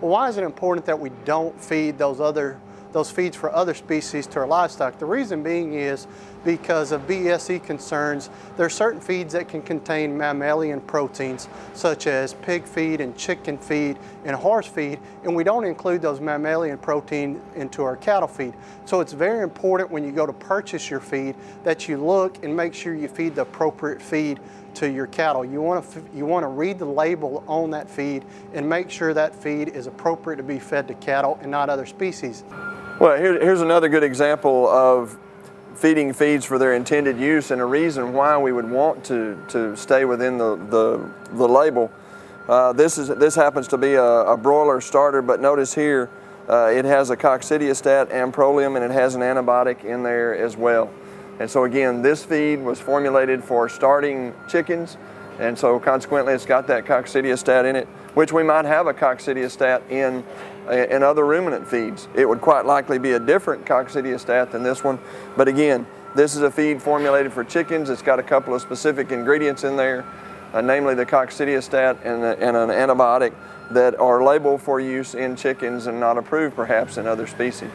Well, why is it important that we don't feed those feeds for other species to our livestock? The reason being is because of BSE concerns. There are certain feeds that can contain mammalian proteins, such as pig feed and chicken feed and horse feed, and we don't include those mammalian protein into our cattle feed. So it's very important when you go to purchase your feed that you look and make sure you feed the appropriate feed to your cattle. You want to read the label on that feed and make sure that feed is appropriate to be fed to cattle and not other species. Well, here's another good example of feeding feeds for their intended use, and a reason why we would want to stay within the label. This happens to be a broiler starter, but notice here it has a coccidiostat and Proleum, and it has an antibiotic in there as well. And so again, this feed was formulated for starting chickens, and so consequently it's got that coccidiostat in it, which we might have a coccidiostat in other ruminant feeds. It would quite likely be a different coccidiostat than this one, but again, this is a feed formulated for chickens. It's got a couple of specific ingredients in there, namely the coccidiostat and an antibiotic that are labeled for use in chickens and not approved perhaps in other species.